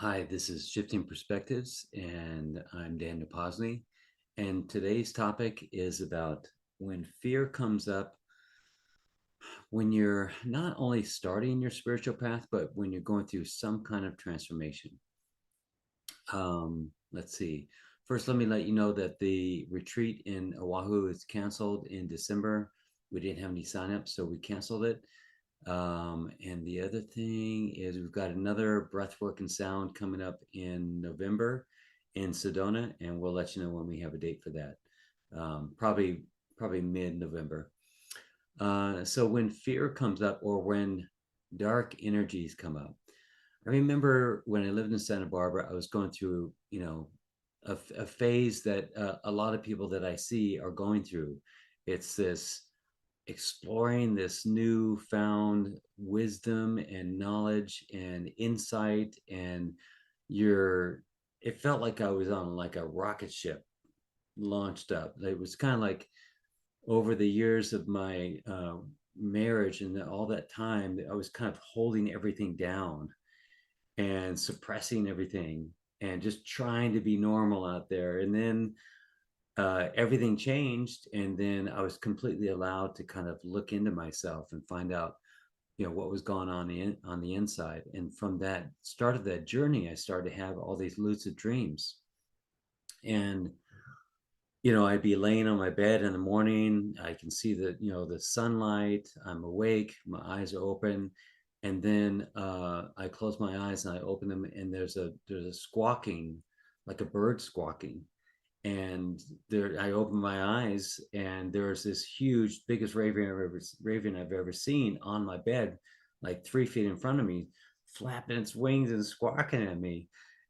Hi, this is Shifting Perspectives, and I'm Daniel Posney. And today's topic is about when fear comes up, when you're not only starting your spiritual path, but when you're going through some kind of transformation. Let's see. First, let me let you know that the retreat in Oahu is canceled in December. We didn't have any signups, so we canceled it. And the other thing is we've got another breathwork and sound coming up in November in Sedona, and we'll let you know when we have a date for that. Probably mid-November. So when fear comes up or when dark energies come up, I remember when I lived in Santa Barbara, I was going through, a phase that a lot of people that I see are going through. It's this exploring this newfound wisdom and knowledge and insight, and you're it felt like I was on like a rocket ship launched up. It was kind of like over the years of my marriage and all that time, I was kind of holding everything down and suppressing everything and just trying to be normal out there. And then everything changed, and then I was completely allowed to kind of look into myself and find out, what was going on the inside. And from that start of that journey, I started to have all these lucid dreams. And I'd be laying on my bed in the morning. I can see the sunlight. I'm awake. My eyes are open, and then I close my eyes and I open them, and there's a squawking, like a bird squawking, and there I opened my eyes, and there's this huge, biggest raven I've ever seen on my bed, like 3 feet in front of me, flapping its wings and squawking at me.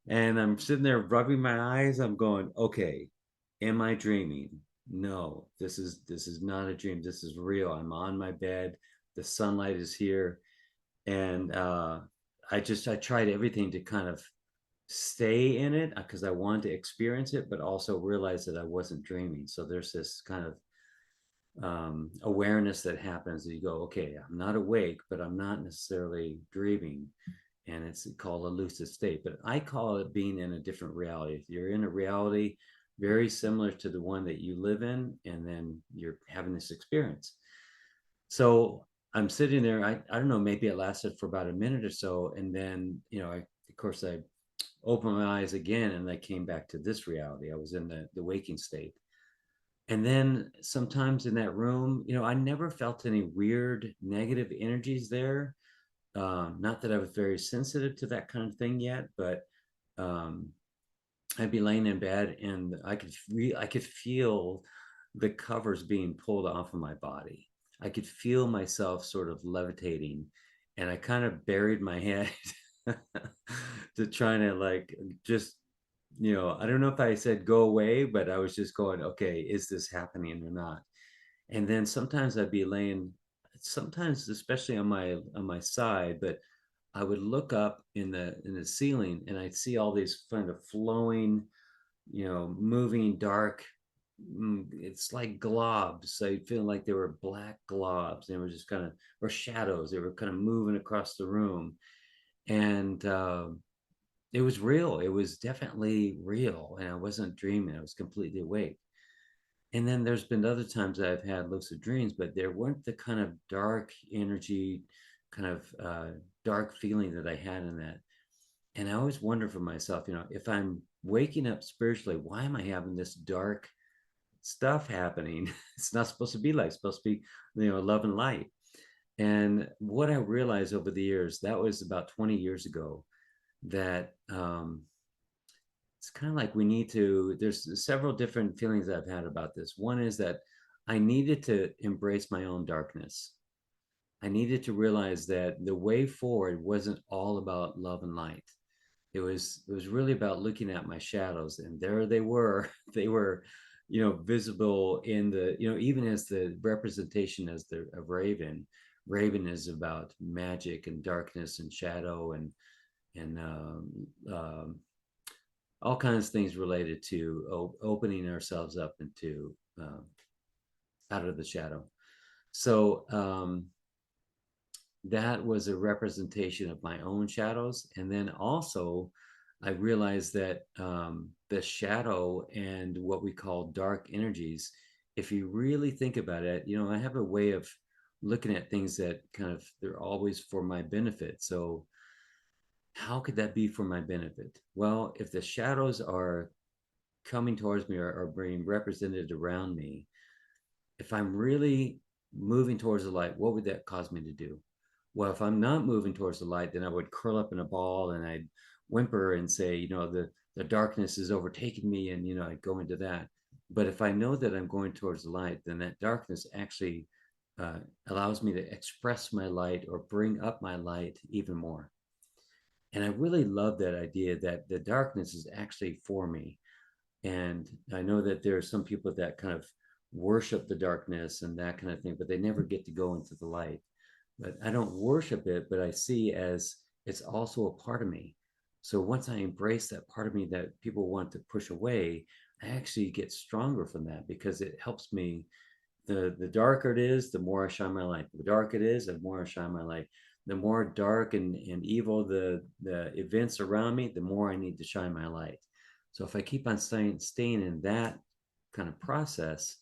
And I'm sitting there rubbing my eyes. I'm going, okay, am I dreaming? No, this is not a dream. This is real. I'm on my bed. The sunlight is here, and I tried everything to kind of stay in it because I wanted to experience it, but also realize that I wasn't dreaming. So there's this kind of awareness that happens. That you go, okay, I'm not awake, but I'm not necessarily dreaming, and it's called a lucid state. But I call it being in a different reality. If you're in a reality very similar to the one that you live in, and then you're having this experience. So I'm sitting there. I don't know. Maybe it lasted for about a minute or so, and then of course I opened my eyes again, and I came back to this reality. I was in the waking state. And then sometimes in that room, I never felt any weird negative energies there. Not that I was very sensitive to that kind of thing yet, but um, I'd be laying in bed, and I could feel the covers being pulled off of my body. I could feel myself sort of levitating, and I kind of buried my head to try to like just I don't know if I said go away, but I was just going, okay, is this happening or not? And then sometimes I'd be laying, sometimes especially on my side, but I would look up in the ceiling, and I'd see all these kind of flowing, moving dark. It's like globs. I feel like they were black globs. They were just kind of, or shadows. They were kind of moving across the room, and it was real. It was definitely real, and I wasn't dreaming. I was completely awake. And then there's been other times that I've had lucid dreams, but there weren't the kind of dark energy, kind of dark feeling that I had in that. And I always wonder for myself, if I'm waking up spiritually, why am I having this dark stuff happening? It's not supposed to be like, it's supposed to be, love and light. And what I realized over the years, that was about 20 years ago, that it's kind of like we need to, there's several different feelings I've had about this. One is that I needed to embrace my own darkness. I needed to realize that the way forward wasn't all about love and light. It was really about looking at my shadows, and there they were. They were, visible in the, even as the representation as the of Raven. Raven is about magic and darkness and shadow, and all kinds of things related to opening ourselves up into out of the shadow. So that was a representation of my own shadows, and then also I realized that the shadow and what we call dark energies, if you really think about it, I have a way of looking at things that kind of they're always for my benefit. So how could that be for my benefit? Well, if the shadows are coming towards me or being represented around me, if I'm really moving towards the light, what would that cause me to do? Well, if I'm not moving towards the light, then I would curl up in a ball and I'd whimper and say, the darkness is overtaking me, and I'd go into that. But if I know that I'm going towards the light, then that darkness actually uh, allows me to express my light or bring up my light even more. And I really love that idea that the darkness is actually for me. And I know that there are some people that kind of worship the darkness and that kind of thing, but they never get to go into the light. But I don't worship it, but I see as it's also a part of me. So once I embrace that part of me that people want to push away, I actually get stronger from that because it helps me. The darker it is, the more I shine my light. The darker it is, the more I shine my light. The more dark and evil the events around me, the more I need to shine my light. So if I keep on staying in that kind of process,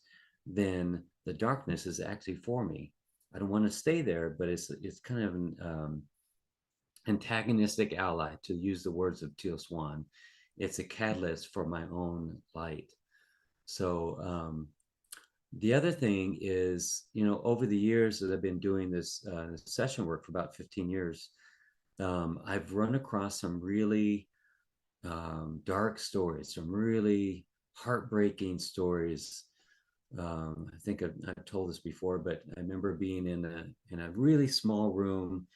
then the darkness is actually for me. I don't want to stay there, but it's kind of an antagonistic ally, to use the words of Teal Swan. It's a catalyst for my own light. So the other thing is, over the years that I've been doing this session work for about 15 years, I've run across some really dark stories, some really heartbreaking stories. I think I've told this before, but I remember being in a really small room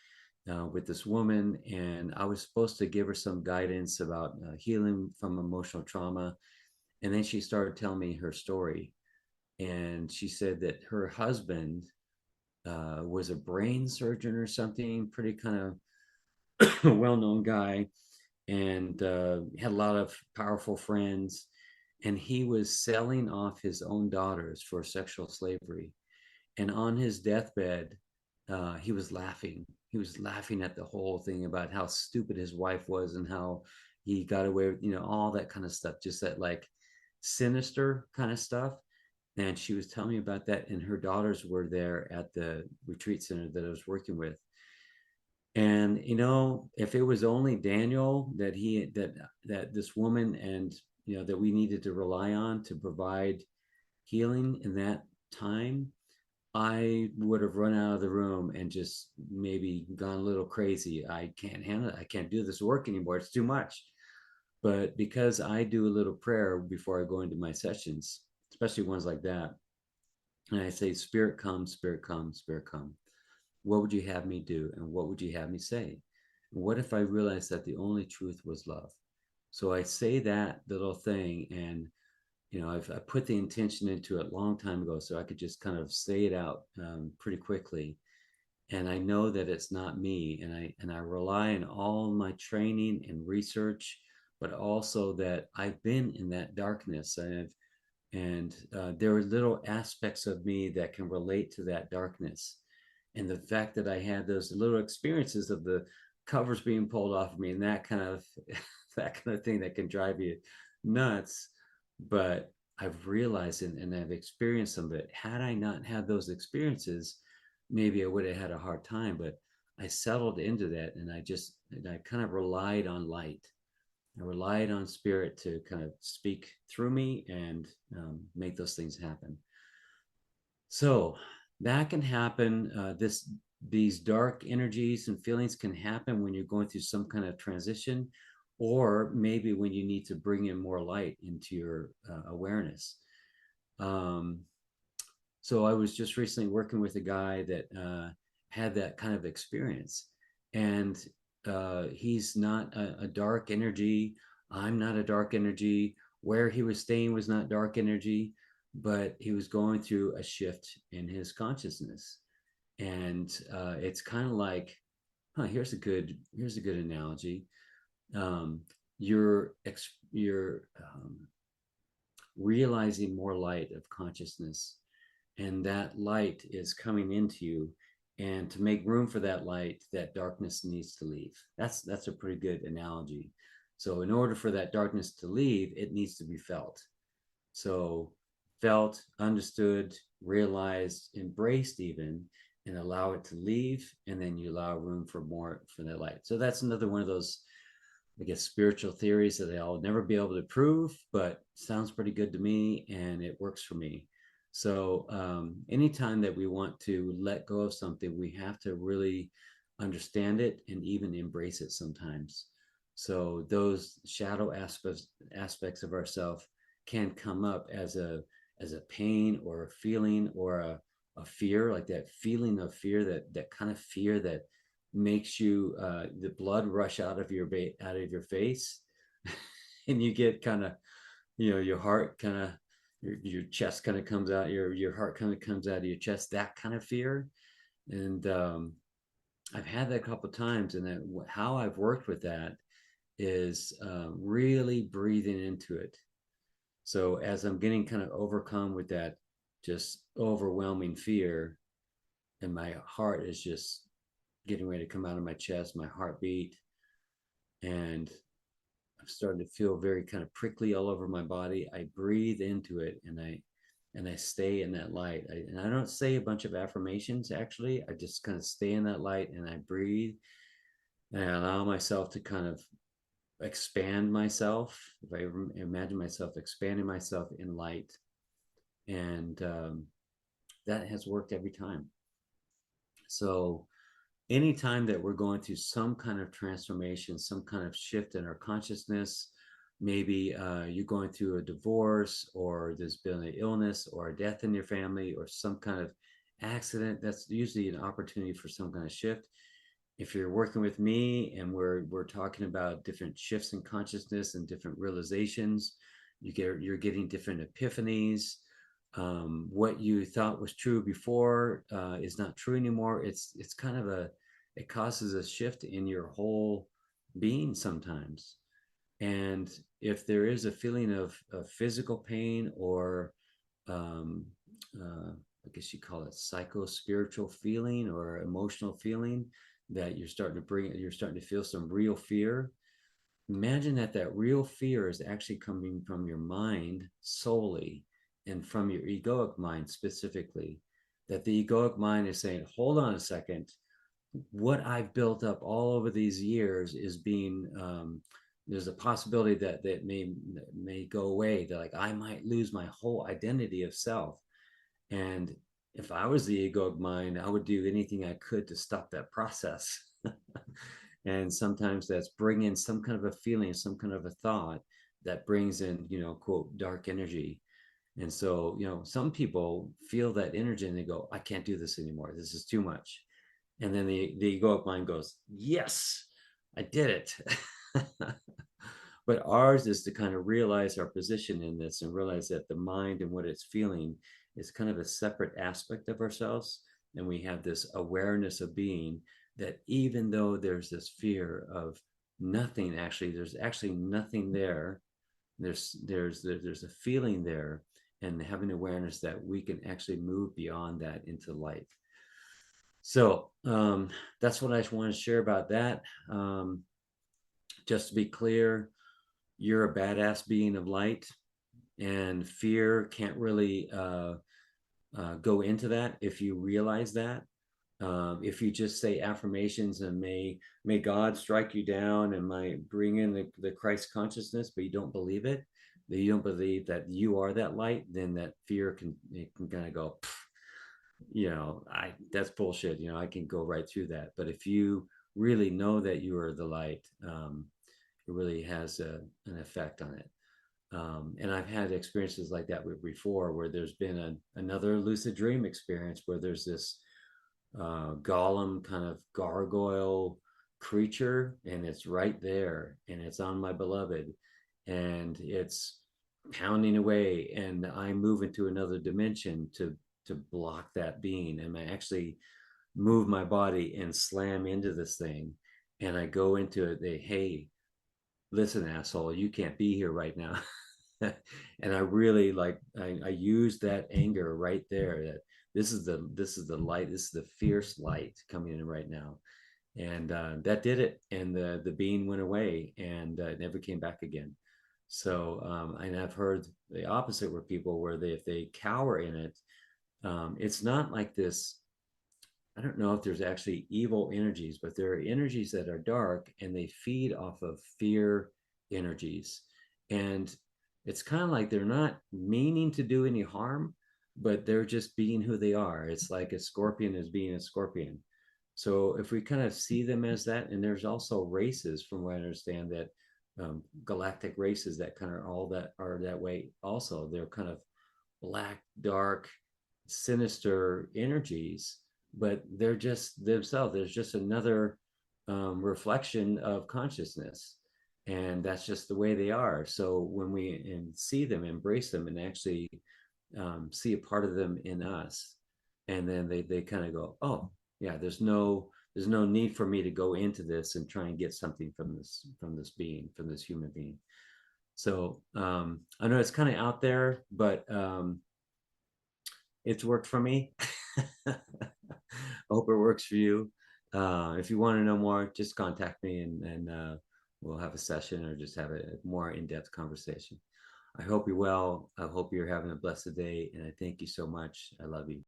with this woman, and I was supposed to give her some guidance about healing from emotional trauma. And then she started telling me her story, and she said that her husband was a brain surgeon or something, pretty kind of well-known guy, and had a lot of powerful friends, and he was selling off his own daughters for sexual slavery. And on his deathbed, he was laughing. He was laughing at the whole thing about how stupid his wife was and how he got away with, all that kind of stuff, just that like sinister kind of stuff. And she was telling me about that, and her daughters were there at the retreat center that I was working with. And if it was only Daniel that this woman, and that we needed to rely on to provide healing in that time, I would have run out of the room and just maybe gone a little crazy. I can't handle it. I can't do this work anymore. It's too much. But because I do a little prayer before I go into my sessions, especially ones like that, and I say, Spirit come, Spirit come, Spirit come. What would you have me do? And what would you have me say? And what if I realized that the only truth was love? So I say that little thing, and I put the intention into it a long time ago, so I could just kind of say it out pretty quickly. And I know that it's not me, and I rely on all my training and research, but also that I've been in that darkness, and there are little aspects of me that can relate to that darkness. And the fact that I had those little experiences of the covers being pulled off of me, and that kind of that kind of thing that can drive you nuts. But I've realized and I've experienced some of it. Had I not had those experiences, maybe I would have had a hard time. But I settled into that, and I kind of relied on light. I relied on spirit to kind of speak through me and make those things happen. So that can happen. These dark energies and feelings can happen when you're going through some kind of transition, or maybe when you need to bring in more light into your awareness. Um, so I was just recently working with a guy that had that kind of experience, and he's not a dark energy. I'm not a dark energy. Where he was staying was not dark energy, but he was going through a shift in his consciousness. And it's kind of like, here's a good analogy. Um, you're realizing more light of consciousness, and that light is coming into you. And to make room for that light, that darkness needs to leave. That's a pretty good analogy. So in order for that darkness to leave, it needs to be felt. So felt, understood, realized, embraced even, and allow it to leave, and then you allow room for more for that light. So that's another one of those, I guess, spiritual theories that I'll never be able to prove, but sounds pretty good to me, and it works for me. So anytime that we want to let go of something, we have to really understand it and even embrace it sometimes. So those shadow aspects of ourself can come up as a pain or a feeling or a fear, like that feeling of fear, that kind of fear that makes you the blood rush out of your face, and you get kind of, your heart kind of, your chest kind of comes out, your heart kind of comes out of your chest, that kind of fear. And I've had that a couple of times, and that how I've worked with that is really breathing into it. So as I'm getting kind of overcome with that just overwhelming fear, and my heart is just getting ready to come out of my chest, my heartbeat, and I'm starting to feel very kind of prickly all over my body. I breathe into it, and I stay in that light. And I don't say a bunch of affirmations actually. I just kind of stay in that light, and I breathe, and I allow myself to kind of expand myself. If I imagine myself expanding myself in light, and that has worked every time. So anytime that we're going through some kind of transformation, some kind of shift in our consciousness, maybe you're going through a divorce, or there's been an illness or a death in your family, or some kind of accident, that's usually an opportunity for some kind of shift. If you're working with me and we're talking about different shifts in consciousness and different realizations, you're getting different epiphanies. What you thought was true before is not true anymore. It's kind of it causes a shift in your whole being sometimes. And if there is a feeling of physical pain, or um, I guess you call it psycho spiritual feeling or emotional feeling, that you're starting to feel some real fear. Imagine that that real fear is actually coming from your mind solely, and from your egoic mind specifically. That the egoic mind is saying, hold on a second, what I've built up all over these years is being, there's a possibility that may go away, that like I might lose my whole identity of self. And if I was the egoic mind, I would do anything I could to stop that process. And sometimes that's bringing some kind of a feeling, some kind of a thought that brings in, quote, dark energy. And so, some people feel that energy and they go, I can't do this anymore. This is too much. And then the egoic mind goes, yes, I did it. But ours is to kind of realize our position in this, and realize that the mind and what it's feeling is kind of a separate aspect of ourselves. And we have this awareness of being, that even though there's this fear of nothing, actually, there's actually nothing there. There's a feeling there, and having awareness that we can actually move beyond that into light. So that's what I want to share about that. Just to be clear, you're a badass being of light, and fear can't really go into that if you realize that. If you just say affirmations and may God strike you down, and might bring in the Christ consciousness, but you don't believe it, that you don't believe that you are that light, then that fear can kind of go, I that's bullshit. I can go right through that. But if you really know that you are the light, it really has an effect on it. And I've had experiences like that before, where there's been another lucid dream experience where there's this golem kind of gargoyle creature, and it's right there, and it's on my beloved, and it's pounding away, and I move into another dimension to block that being, and I actually move my body and slam into this thing, and I go into it. Hey, listen, asshole, you can't be here right now. And I really I use that anger right there, that this is the light, this is the fierce light coming in right now. and that did it. And the being went away and never came back again. So and I've heard the opposite, where people, where they, if they cower in it, it's not like this. I don't know if there's actually evil energies, but there are energies that are dark and they feed off of fear energies. And it's kind of like they're not meaning to do any harm, but they're just being who they are. It's like a scorpion is being a scorpion. So if we kind of see them as that, and there's also races, from what I understand, that galactic races that kind of all that are that way also. They're kind of black, dark, sinister energies, but they're just themselves. There's just another reflection of consciousness. And that's just the way they are. So when we see them, embrace them, and actually see a part of them in us, and then they kind of go, oh, yeah, there's no need for me to go into this and try and get something from this being, from this human being. So I know it's kind of out there, but it's worked for me. I hope it works for you. If you want to know more, just contact me, and we'll have a session or just have a more in-depth conversation. I hope you're well. I hope you're having a blessed day, and I thank you so much. I love you.